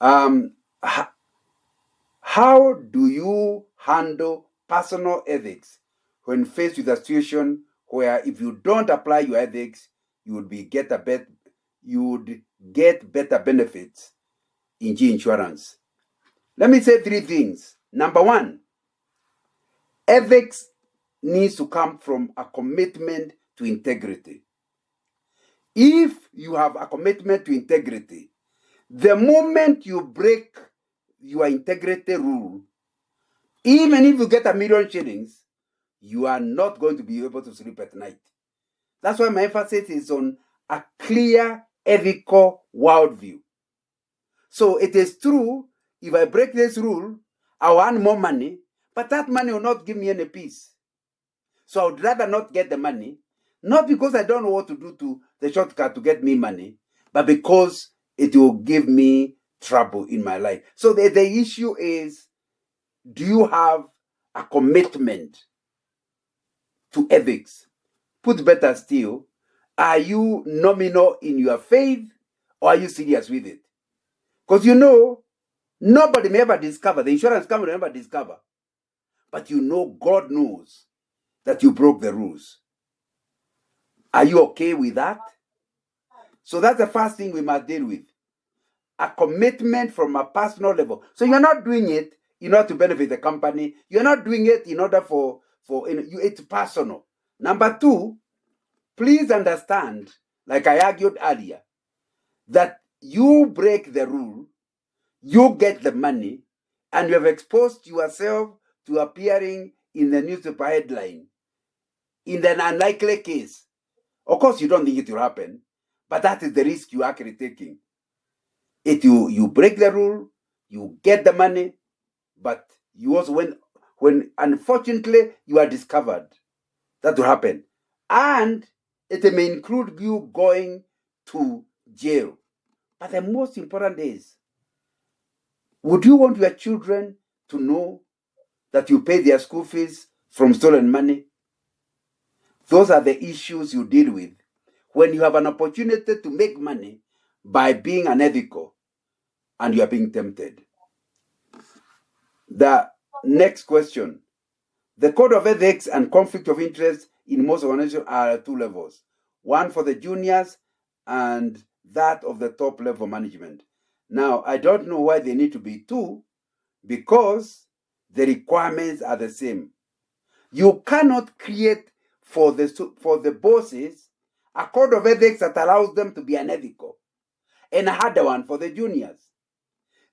Um, h- how do you handle personal ethics when faced with a situation where if you don't apply your ethics, you would you would get better benefits in G insurance? Let me say three things. Number one, ethics needs to come from a commitment to integrity. If you have a commitment to integrity, the moment you break your integrity rule, even if you get 1,000,000 shillings, you are not going to be able to sleep at night. That's why my emphasis is on a clear ethical worldview. So it is true, if I break this rule, I'll earn more money, but that money will not give me any peace. So I would rather not get the money, not because I don't know what to do to the shortcut to get me money, but because it will give me trouble in my life. So the issue is, do you have a commitment to ethics? Put better still, are you nominal in your faith or are you serious with it? Because nobody may ever discover, the insurance company may never discover, but God knows that you broke the rules. Are you okay with that? So that's the first thing we must deal with. A commitment from a personal level. So you're not doing it in order to benefit the company. You're not doing it in order for it's personal. Number two, please understand, like I argued earlier, that you break the rule, you get the money, and you have exposed yourself to appearing in the newspaper headline in an unlikely case. Of course, you don't think it will happen, but that is the risk you are actually taking. You break the rule, you get the money, but you also when unfortunately you are discovered, that will happen. And it may include you going to jail. But the most important is, would you want your children to know that you pay their school fees from stolen money? Those are the issues you deal with when you have an opportunity to make money by being unethical and you are being tempted. The next question. The code of ethics and conflict of interest in most organizations are at two levels. One for the juniors and that of the top level management. Now, I don't know why they need to be two, because the requirements are the same. You cannot create for the bosses a code of ethics that allows them to be unethical and a harder one for the juniors.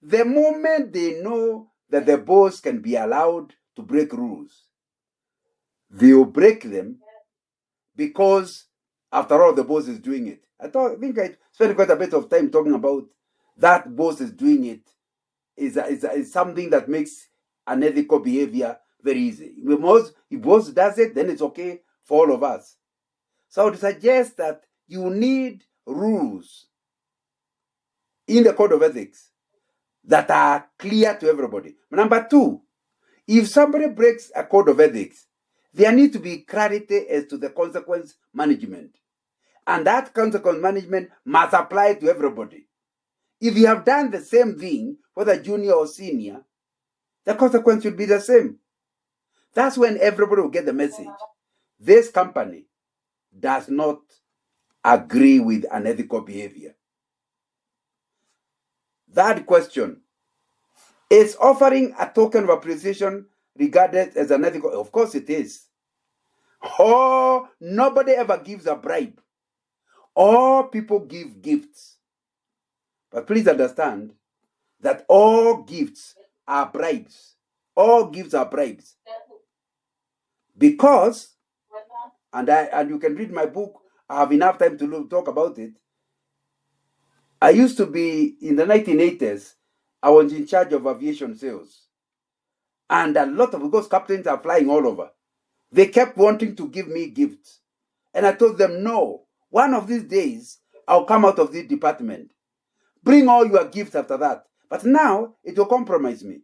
The moment they know that the boss can be allowed to break rules, they will break them, because after all, the boss is doing it. I think I spent quite a bit of time talking about that boss is doing it is something that makes unethical behavior very easy. If boss does it, then it's okay for all of us. So I would suggest that you need rules in the code of ethics that are clear to everybody. Number two, if somebody breaks a code of ethics, there needs to be clarity as to the consequence management. And that consequence management must apply to everybody. If you have done the same thing, whether junior or senior, the consequence should be the same. That's when everybody will get the message. This company does not agree with unethical behavior. Third question. Is offering a token of appreciation regarded as unethical? Of course it is. Oh, nobody ever gives a bribe. All people give gifts. But please understand that all gifts are bribes. All gifts are bribes. Because, and you can read my book, I have enough time to talk about it. I used to be, in the 1980s, I was in charge of aviation sales. And a lot of those captains are flying all over. They kept wanting to give me gifts. And I told them, no, one of these days, I'll come out of this department. Bring all your gifts after that. But now, it will compromise me.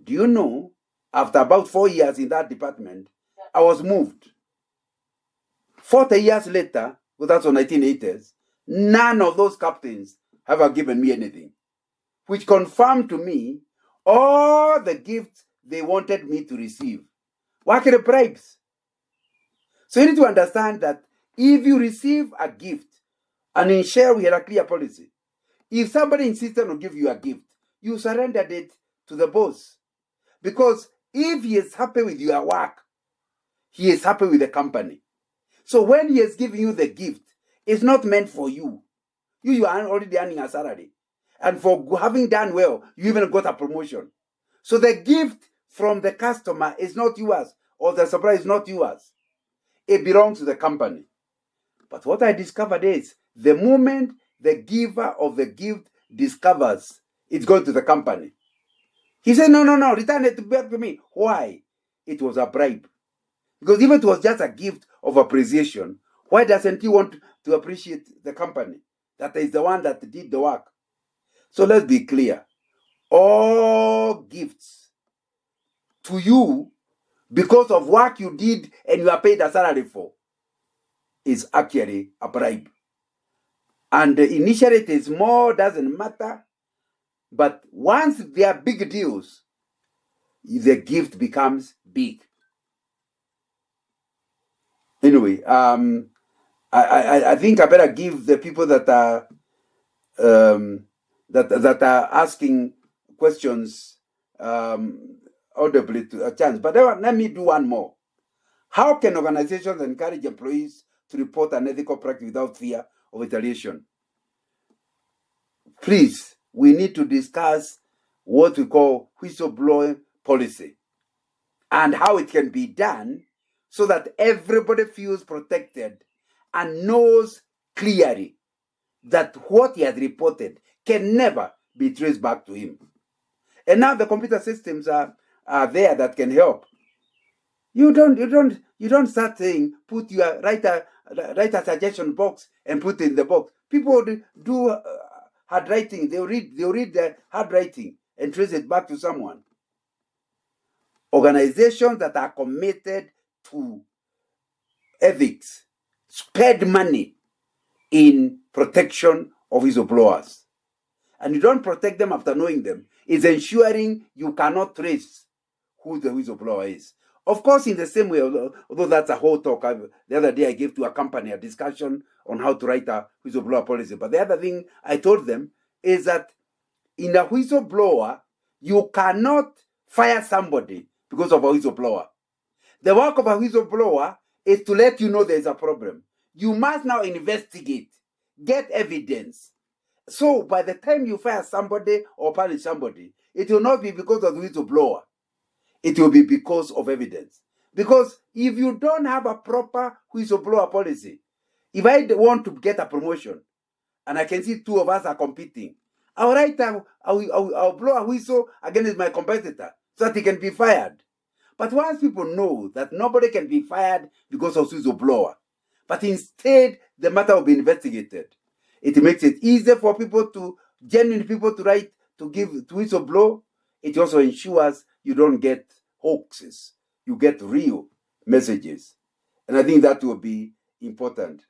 Do you know, after about 4 years in that department, I was moved. 40 years later, because that's the 1980s, none of those captains have ever given me anything. which confirmed to me all the gifts they wanted me to receive. What are the bribes? So you need to understand that if you receive a gift, and in Share we had a clear policy. If somebody insisted on giving you a gift, you surrendered it to the boss. Because if he is happy with your work, he is happy with the company. So when he is giving you the gift, it's not meant for you. You are already earning a salary. And for having done well, you even got a promotion. So the gift from the customer is not yours, or the supplier is not yours. It belongs to the company. But what I discovered is, the moment the giver of the gift discovers it's going to the company, he said, no, return it back to me. Why? It was a bribe. Because if it was just a gift of appreciation, why doesn't he want to appreciate the company that is the one that did the work? So let's be clear. All gifts to you because of work you did and you are paid a salary for is actually a bribe. And initially it is more, doesn't matter. But once they are big deals, the gift becomes big. Anyway, I think I better give the people that are that are asking questions audibly to a chance. But let me do one more. How can organizations encourage employees to report unethical practice without fear of retaliation? Please, we need to discuss what we call whistleblowing policy and how it can be done so that everybody feels protected and knows clearly that what he has reported can never be traced back to him. And now the computer systems are there that can help. You don't start saying write a suggestion box and put it in the box. People do handwriting. They'll read the handwriting and trace it back to someone. Organizations that are committed to ethics spend money in protection of whistleblowers. And you don't protect them after knowing them. It's ensuring you cannot trace who the whistleblower is. Of course, in the same way, although that's a whole talk, the other day I gave to a company a discussion on how to write a whistleblower policy. But the other thing I told them is that in a whistleblower, you cannot fire somebody because of a whistleblower. The work of a whistleblower is to let you know there's a problem. You must now investigate, get evidence. So by the time you fire somebody or punish somebody, it will not be because of the whistleblower. It will be because of evidence. Because if you don't have a proper whistleblower policy, if I want to get a promotion and I can see two of us are competing, I'll blow a whistle against my competitor so that he can be fired. But once people know that nobody can be fired because of whistleblower, but instead the matter will be investigated, it makes it easier for genuine people to whistleblow. It also ensures you don't get hoaxes. You get real messages. And I think that will be important.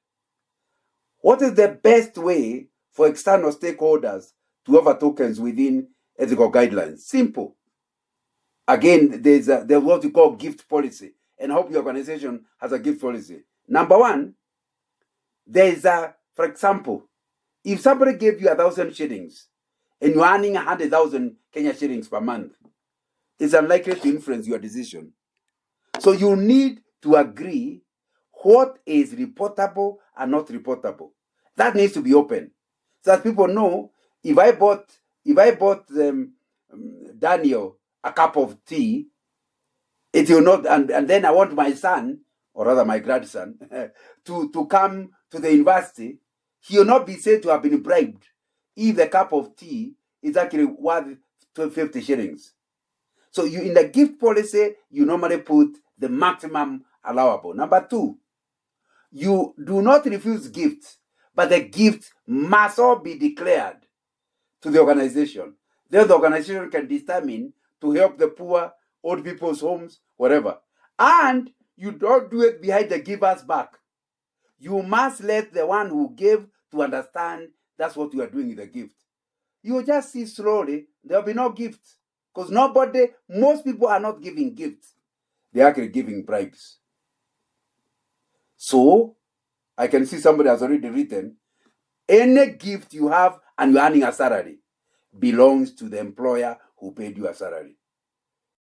What is the best way for external stakeholders to offer tokens within ethical guidelines? Simple. Again, there's what we call gift policy. And I hope your organization has a gift policy. Number one, for example, if somebody gave you 1,000 shillings and you're earning 100,000 Kenya shillings per month, it's unlikely to influence your decision. So you need to agree what is reportable and not reportable. That needs to be open so that people know if I bought Daniel a cup of tea, it will not, and then I want my son, or rather my grandson, to come to the university, he will not be said to have been bribed if the cup of tea is actually worth 50 shillings. So in the gift policy, you normally put the maximum allowable. Number two, you do not refuse gifts, but the gift must all be declared to the organization. Then the organization can determine to help the poor, old people's homes, whatever. And you don't do it behind the giver's back. You must let the one who gave to understand that's what you are doing with the gift. you will just see slowly there will be no gifts. Because most people are not giving gifts. They're actually giving bribes. So, I can see somebody has already written, any gift you have and you're earning a salary belongs to the employer who paid you a salary.